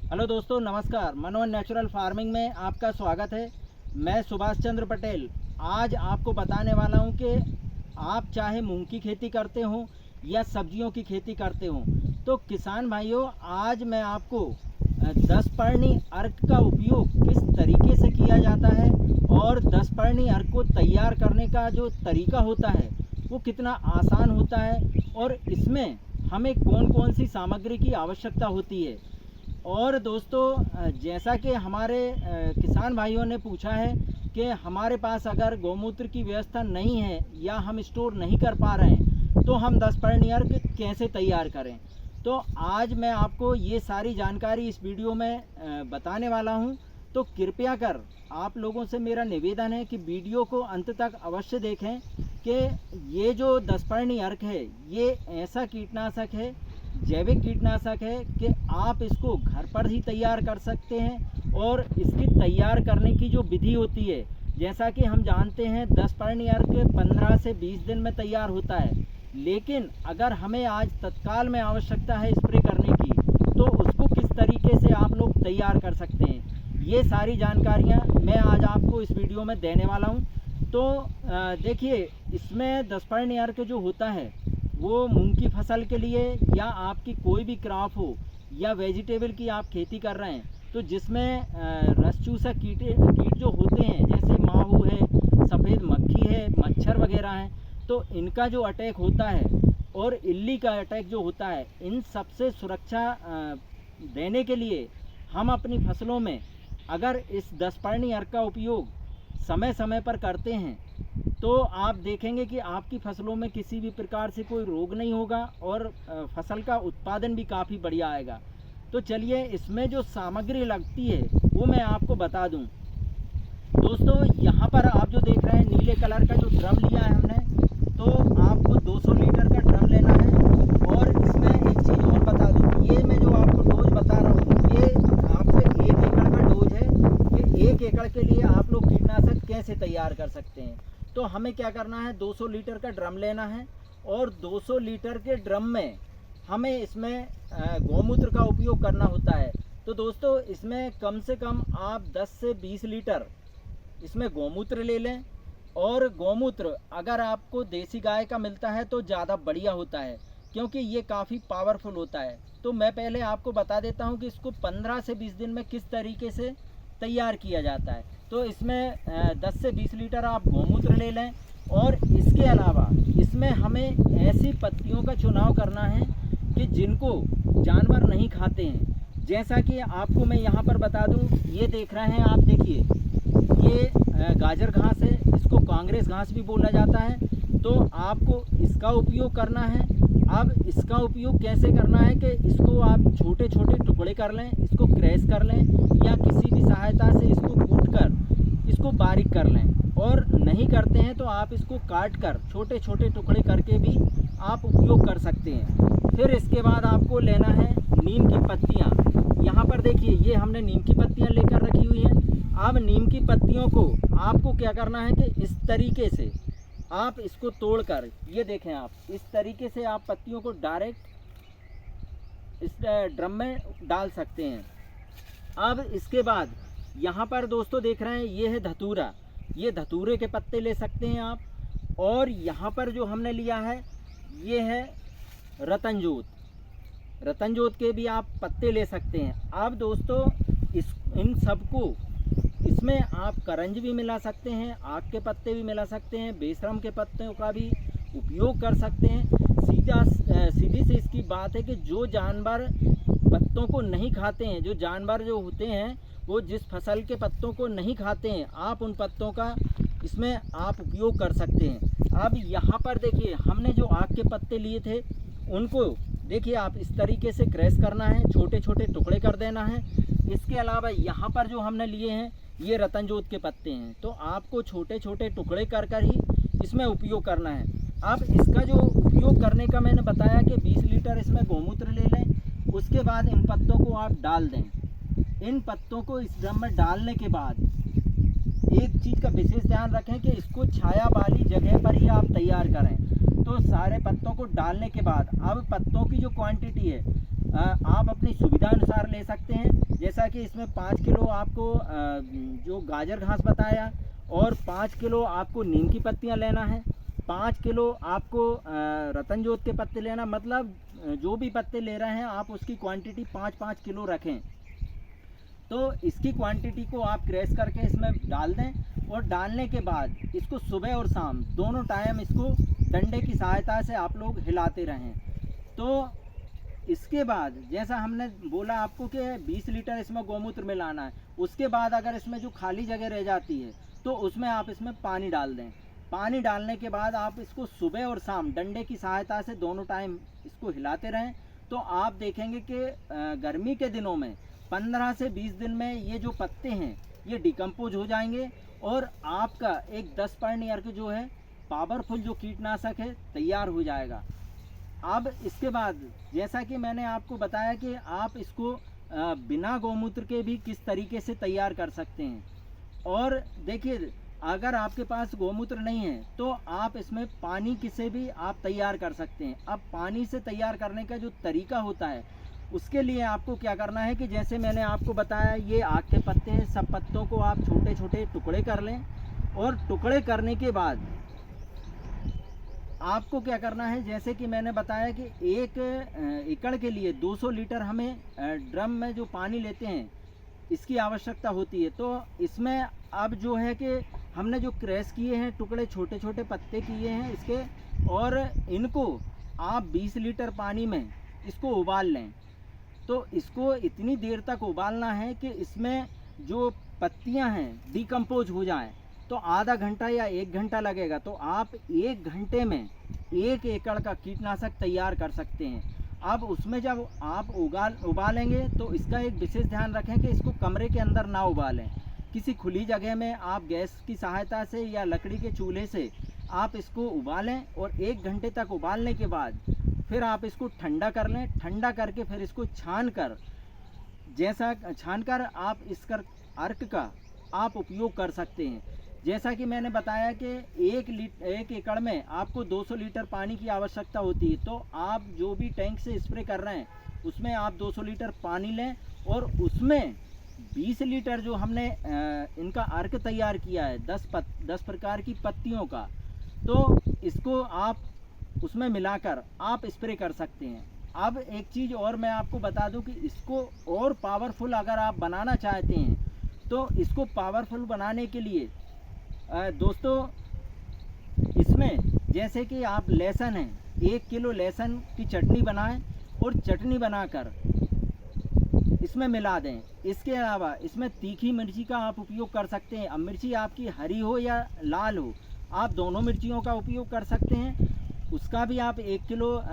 Hello दोस्तों, नमस्कार। मनोहर natural farming में आपका स्वागत है। मैं सुभाष चंद्र पटेल आज आपको बताने वाला हूं कि आप चाहे मूंग की खेती करते हो या सब्जियों की खेती करते हो, तो किसान भाइयों, आज मैं आपको 10 पर्णी अर्क का उपयोग किस तरीके से किया जाता है और 10 पर्णी अर्क को तैयार करने का जो तरीका होता है वो कितना आसान होता है और इसमें हमें कौन कौन सी सामग्री की आवश्यकता होती है। और दोस्तों, जैसा कि हमारे किसान भाइयों ने पूछा है कि हमारे पास अगर गौमूत्र की व्यवस्था नहीं है या हम स्टोर नहीं कर पा रहे हैं तो हम 10 पर्णी अर्क कैसे तैयार करें। तो आज मैं आपको ये सारी जानकारी इस वीडियो में बताने वाला हूं। तो कृपया कर आप लोगों से मेरा निवेदन है कि वीडियो को अंत तक अवश्य देखें कि ये जो 10 पर्णी अर्क है ये ऐसा कीटनाशक है, जैविक कीटनाशक है कि आप इसको घर पर ही तैयार कर सकते हैं। और इसकी तैयार करने की जो विधि होती है, जैसा कि हम जानते हैं 10 पर्णी अर्क 15 से 20 दिन में तैयार होता है, लेकिन अगर हमें आज तत्काल में आवश्यकता है स्प्रे करने की तो उसको किस तरीके से आप लोग तैयार कर सकते हैं, ये सारी जानकारियाँ मैं आज आपको इस वीडियो में देने वाला हूँ। तो देखिए, इसमें 10 पर्णी अर्क जो होता है वो मूंग की फसल के लिए या आपकी कोई भी क्रॉप हो या वेजिटेबल की आप खेती कर रहे हैं तो जिसमें रस चूसक कीट जो होते हैं, जैसे माहू है, सफ़ेद मक्खी है, मच्छर वगैरह हैं, तो इनका जो अटैक होता है और इल्ली का अटैक जो होता है, इन सबसे सुरक्षा देने के लिए हम अपनी फसलों में अगर इस 10 पर्णी अर्क का उपयोग समय समय पर करते हैं तो आप देखेंगे कि आपकी फसलों में किसी भी प्रकार से कोई रोग नहीं होगा और फसल का उत्पादन भी काफ़ी बढ़िया आएगा। तो चलिए, इसमें जो सामग्री लगती है वो मैं आपको बता दूं। दोस्तों, यहाँ पर आप जो देख रहे हैं नीले कलर का जो ड्रम लिया है हमने, तो आपको 200 लीटर का ड्रम लेना है। और इसमें एक चीज़ और बता दूँ, ये मैं जो आपको डोज बता रहा हूँ ये आपके 1 एकड़ का डोज है कि 1 एकड़ के लिए आप लोग कीटनाशक कैसे तैयार कर सकते हैं। तो हमें क्या करना है, 200 लीटर का ड्रम लेना है और 200 लीटर के ड्रम में हमें इसमें गौमूत्र का उपयोग करना होता है। तो दोस्तों, इसमें कम से कम आप 10 से 20 लीटर इसमें गौमूत्र ले लें। और गौमूत्र अगर आपको देसी गाय का मिलता है तो ज़्यादा बढ़िया होता है, क्योंकि ये काफ़ी पावरफुल होता है। तो मैं पहले आपको बता देता हूँ कि इसको 15 से 20 दिन में किस तरीके से तैयार किया जाता है। तो इसमें 10 से 20 लीटर आप गौमूत्र ले लें। और इसके अलावा इसमें हमें ऐसी पत्तियों का चुनाव करना है कि जिनको जानवर नहीं खाते हैं। जैसा कि आपको मैं यहाँ पर बता दूँ, ये देख रहे हैं आप, देखिए ये गाजर घास है, इसको कांग्रेस घास भी बोला जाता है। तो आपको इसका उपयोग करना है। अब इसका उपयोग कैसे करना है कि इसको आप छोटे छोटे टुकड़े कर लें, इसको क्रैश कर लें या किसी भी सहायता से इसको कूटकर इसको बारीक कर लें। और नहीं करते हैं तो आप इसको काट कर छोटे छोटे टुकड़े करके भी आप उपयोग कर सकते हैं। फिर इसके बाद आपको लेना है नीम की पत्तियाँ। यहाँ पर देखिए, ये हमने नीम की पत्तियाँ लेकर रखी हुई हैं। अब नीम की पत्तियों को आपको क्या करना है कि इस तरीके से आप इसको तोड़कर, ये देखें आप, इस तरीके से आप पत्तियों को डायरेक्ट इस ड्रम में डाल सकते हैं। अब इसके बाद यहाँ पर दोस्तों देख रहे हैं ये है धतूरा, ये धतूरे के पत्ते ले सकते हैं आप। और यहाँ पर जो हमने लिया है ये है रतनजोत, रतनजोत के भी आप पत्ते ले सकते हैं। अब दोस्तों, इन सबको इसमें आप करंज भी मिला सकते हैं, आक के पत्ते भी मिला सकते हैं, बेशरम के पत्तों का भी उपयोग कर सकते हैं। सीधी सी इसकी बात है कि जो जानवर पत्तों को नहीं खाते हैं, जो जानवर जो होते हैं वो जिस फसल के पत्तों को नहीं खाते हैं, आप उन पत्तों का इसमें आप उपयोग कर सकते हैं। अब यहाँ पर देखिए, हमने जो आक के पत्ते लिए थे उनको देखिए आप इस तरीके से क्रैश करना है, छोटे छोटे टुकड़े कर देना है। इसके अलावा यहाँ पर जो हमने लिए हैं ये रतनजोत के पत्ते हैं, तो आपको छोटे छोटे टुकड़े कर कर ही इसमें उपयोग करना है। अब इसका जो उपयोग करने का मैंने बताया कि 20 लीटर इसमें गौमूत्र ले लें। उसके बाद इन पत्तों को आप डाल दें। इन पत्तों को इस ड्रम में डालने के बाद एक चीज़ का विशेष ध्यान रखें कि इसको छाया वाली जगह पर ही आप तैयार करें। तो सारे पत्तों को डालने के बाद अब पत्तों की जो क्वांटिटी है आप अपनी सुविधा अनुसार ले सकते हैं। जैसा कि इसमें 5 किलो आपको जो गाजर घास बताया, और 5 किलो आपको नीम की पत्तियां लेना है, 5 किलो आपको रतनजोत के पत्ते लेना, मतलब जो भी पत्ते ले रहे हैं आप उसकी क्वांटिटी 5-5 किलो रखें। तो इसकी क्वांटिटी को आप क्रैश करके इसमें डाल दें, और डालने के बाद इसको सुबह और शाम दोनों टाइम इसको डंडे की सहायता से आप लोग हिलाते रहें। तो इसके बाद जैसा हमने बोला आपको कि 20 लीटर इसमें गौमूत्र मिलाना है, उसके बाद अगर इसमें जो खाली जगह रह जाती है तो उसमें आप इसमें पानी डाल दें। पानी डालने के बाद आप इसको सुबह और शाम डंडे की सहायता से दोनों टाइम इसको हिलाते रहें। तो आप देखेंगे कि गर्मी के दिनों में 15 से 20 दिन में ये जो पत्ते हैं ये डिकम्पोज हो जाएंगे, और आपका एक 10 पॉइंट अर्क जो है पावरफुल जो कीटनाशक है तैयार हो जाएगा। अब इसके बाद जैसा कि मैंने आपको बताया कि आप इसको बिना गौमूत्र के भी किस तरीके से तैयार कर सकते हैं। और देखिए, अगर आपके पास गौमूत्र नहीं है तो आप इसमें पानी से भी आप तैयार कर सकते हैं। अब पानी से तैयार करने का जो तरीका होता है, उसके लिए आपको क्या करना है कि जैसे मैंने आपको बताया, ये आग के पत्ते हैं, सब पत्तों को आप छोटे छोटे टुकड़े कर लें, और टुकड़े करने के बाद आपको क्या करना है, जैसे कि मैंने बताया कि 1 एकड़ के लिए 200 लीटर हमें ड्रम में जो पानी लेते हैं इसकी आवश्यकता होती है। तो इसमें अब जो है कि हमने जो क्रैश किए हैं टुकड़े, छोटे छोटे पत्ते किए हैं इसके, और इनको आप 20 लीटर पानी में इसको उबाल लें। तो इसको इतनी देर तक उबालना है कि इसमें जो पत्तियां हैं डिकम्पोज हो जाएं। तो आधा घंटा या 1 घंटा लगेगा। तो आप 1 घंटे में 1 एकड़ का कीटनाशक तैयार कर सकते हैं। अब उसमें जब आप उबालेंगे तो इसका एक विशेष ध्यान रखें कि इसको कमरे के अंदर ना उबालें। किसी खुली जगह में आप गैस की सहायता से या लकड़ी के चूल्हे से आप इसको उबालें, और 1 घंटे तक उबालने के बाद फिर आप इसको ठंडा कर लें। ठंडा करके फिर इसको छान कर आप इस अर्क का आप उपयोग कर सकते हैं। जैसा कि मैंने बताया कि 1 एकड़ में आपको 200 लीटर पानी की आवश्यकता होती है। तो आप जो भी टैंक से स्प्रे कर रहे हैं उसमें आप 200 लीटर पानी लें, और उसमें 20 लीटर जो हमने इनका अर्क तैयार किया है 10 प्रकार की पत्तियों का, तो इसको आप उसमें मिलाकर आप स्प्रे कर सकते हैं। अब एक चीज़ और मैं आपको बता दूं कि इसको और पावरफुल अगर आप बनाना चाहते हैं, तो इसको पावरफुल बनाने के लिए दोस्तों इसमें जैसे कि आप लहसुन है, 1 किलो लहसुन की चटनी बनाएं और चटनी बनाकर इसमें मिला दें। इसके अलावा इसमें तीखी मिर्ची का आप उपयोग कर सकते हैं। अब मिर्ची आपकी हरी हो या लाल हो, आप दोनों मिर्चियों का उपयोग कर सकते हैं। उसका भी आप 1 किलो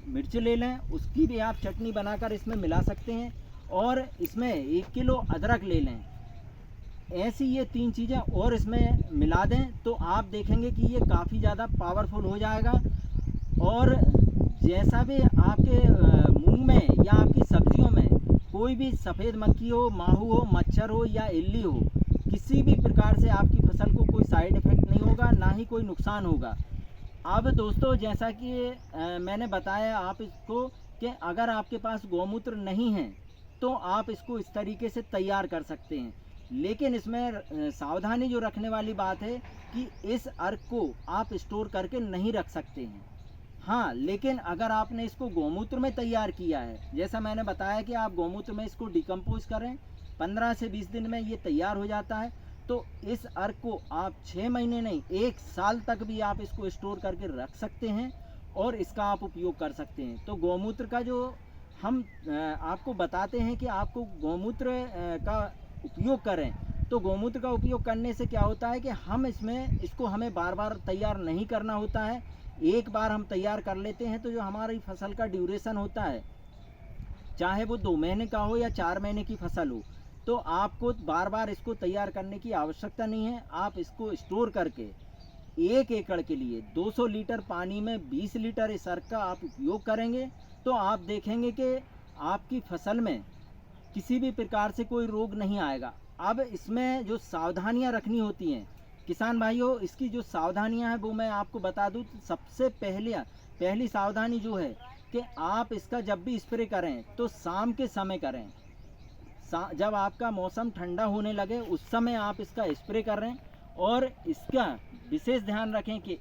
मिर्च ले लें, उसकी भी आप चटनी बनाकर इसमें मिला सकते हैं। और इसमें 1 किलो अदरक ले लें। ऐसी ये 3 चीज़ें और इसमें मिला दें तो आप देखेंगे कि ये काफ़ी ज़्यादा पावरफुल हो जाएगा। और जैसा भी आपके मूंग में या आपकी सब्जियों में कोई भी सफ़ेद मक्खी हो, माहू हो, मच्छर हो या इल्ली हो, किसी भी प्रकार से आपकी फसल को कोई साइड इफ़ेक्ट नहीं होगा, ना ही कोई नुकसान होगा। अब दोस्तों जैसा कि मैंने बताया आप इसको कि अगर आपके पास गौमूत्र नहीं है तो आप इसको इस तरीके से तैयार कर सकते हैं। लेकिन इसमें सावधानी जो रखने वाली बात है कि इस अर्क को आप स्टोर करके नहीं रख सकते हैं। हाँ, लेकिन अगर आपने इसको गौमूत्र में तैयार किया है, जैसा मैंने बताया कि आप गौमूत्र में इसको डिकम्पोज करें, 15 से 20 दिन में ये तैयार हो जाता है। तो इस अर्क को आप 6 महीने नहीं 1 साल तक भी आप इसको स्टोर करके रख सकते हैं और इसका आप उपयोग कर सकते हैं। तो गौमूत्र का जो हम आपको बताते हैं कि आपको गौमूत्र का उपयोग करें, तो गौमूत्र का उपयोग करने से क्या होता है कि हम इसको हमें बार बार तैयार नहीं करना होता है। एक बार हम तैयार कर लेते हैं तो जो हमारी फसल का ड्यूरेशन होता है, चाहे वो 2 महीने का हो या 4 महीने की फसल हो, तो आपको बार बार इसको तैयार करने की आवश्यकता नहीं है। आप इसको स्टोर करके 1 एकड़ के लिए 200 लीटर पानी में 20 लीटर इस अर्क का आप उपयोग करेंगे तो आप देखेंगे कि आपकी फसल में किसी भी प्रकार से कोई रोग नहीं आएगा। अब इसमें जो सावधानियां रखनी होती हैं किसान भाइयों, इसकी जो सावधानियां हैं वो मैं आपको बता दूं। सबसे पहली सावधानी जो है कि आप इसका जब भी स्प्रे करें तो शाम के समय करें। जब आपका मौसम ठंडा होने लगे उस समय आप इसका स्प्रे करें। और इसका विशेष ध्यान रखें कि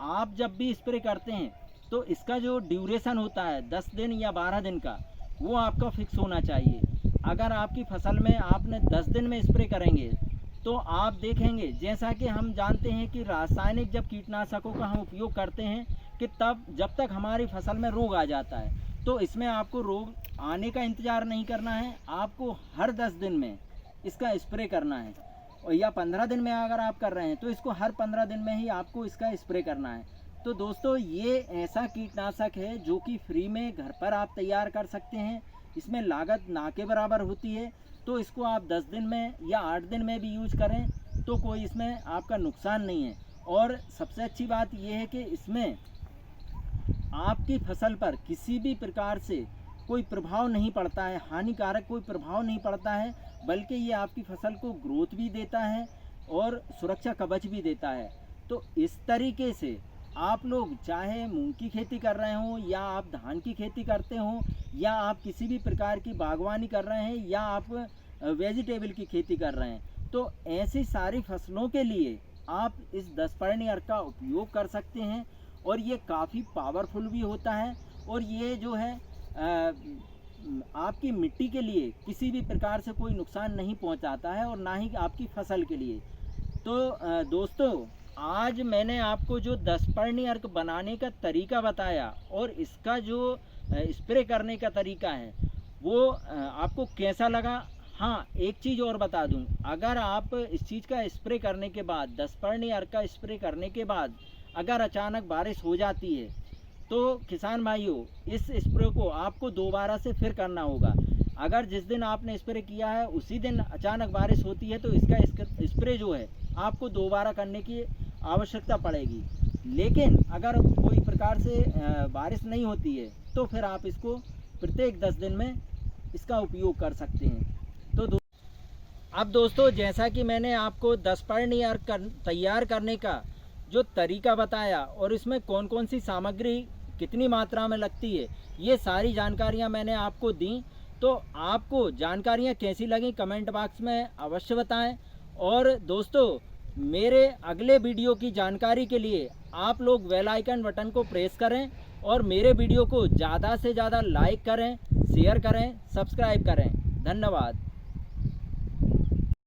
आप जब भी स्प्रे करते हैं तो इसका जो ड्यूरेशन होता है 10 दिन या 12 दिन का, वो आपका फिक्स होना चाहिए। अगर आपकी फसल में आपने 10 दिन में स्प्रे करेंगे तो आप देखेंगे, जैसा कि हम जानते हैं कि रासायनिक जब कीटनाशकों का हम उपयोग करते हैं कि तब जब तक हमारी फसल में रोग आ जाता है, तो इसमें आपको रोग आने का इंतज़ार नहीं करना है, आपको हर 10 दिन में इसका स्प्रे करना है। और या 15 दिन में अगर आप कर रहे हैं तो इसको हर 15 दिन में ही आपको इसका स्प्रे करना है। तो दोस्तों, ये ऐसा कीटनाशक है जो कि फ्री में घर पर आप तैयार कर सकते हैं। इसमें लागत ना के बराबर होती है। तो इसको आप 10 दिन में या 8 दिन में भी यूज करें तो कोई इसमें आपका नुकसान नहीं है। और सबसे अच्छी बात यह है कि इसमें आपकी फसल पर किसी भी प्रकार से कोई प्रभाव नहीं पड़ता है, हानिकारक कोई प्रभाव नहीं पड़ता है, बल्कि ये आपकी फसल को ग्रोथ भी देता है और सुरक्षा कवच भी देता है। तो इस तरीके से आप लोग चाहे मूंग की खेती कर रहे हों या आप धान की खेती करते हों या आप किसी भी प्रकार की बागवानी कर रहे हैं या आप वेजिटेबल की खेती कर रहे हैं, तो ऐसी सारी फसलों के लिए आप इस 10 पर्णी अर्क का उपयोग कर सकते हैं। और ये काफ़ी पावरफुल भी होता है और ये जो है आपकी मिट्टी के लिए किसी भी प्रकार से कोई नुकसान नहीं पहुंचाता है और ना ही आपकी फसल के लिए। तो दोस्तों, आज मैंने आपको जो 10 पर्णी अर्क बनाने का तरीका बताया और इसका जो स्प्रे करने का तरीका है वो आपको कैसा लगा। हाँ, एक चीज़ और बता दूं, अगर आप इस चीज़ का स्प्रे करने के बाद 10 पर्णी अर्क का स्प्रे करने के बाद अगर अचानक बारिश हो जाती है तो किसान भाइयों, इस स्प्रे को आपको दोबारा से फिर करना होगा। अगर जिस दिन आपने स्प्रे किया है उसी दिन अचानक बारिश होती है तो इसका स्प्रे जो है आपको दोबारा करने की आवश्यकता पड़ेगी। लेकिन अगर कोई प्रकार से बारिश नहीं होती है तो फिर आप इसको प्रत्येक 10 दिन में इसका उपयोग कर सकते हैं। तो अब दोस्तों, जैसा कि मैंने आपको 10 पर्णी अर्क तैयार करने का जो तरीका बताया और इसमें कौन कौन सी सामग्री कितनी मात्रा में लगती है, ये सारी जानकारियां मैंने आपको दी। तो आपको जानकारियां कैसी लगी कमेंट बॉक्स में अवश्य बताएं। और दोस्तों, मेरे अगले वीडियो की जानकारी के लिए आप लोग बेल आइकन बटन को प्रेस करें और मेरे वीडियो को ज़्यादा से ज़्यादा लाइक करें, शेयर करें, सब्सक्राइब करें। धन्यवाद।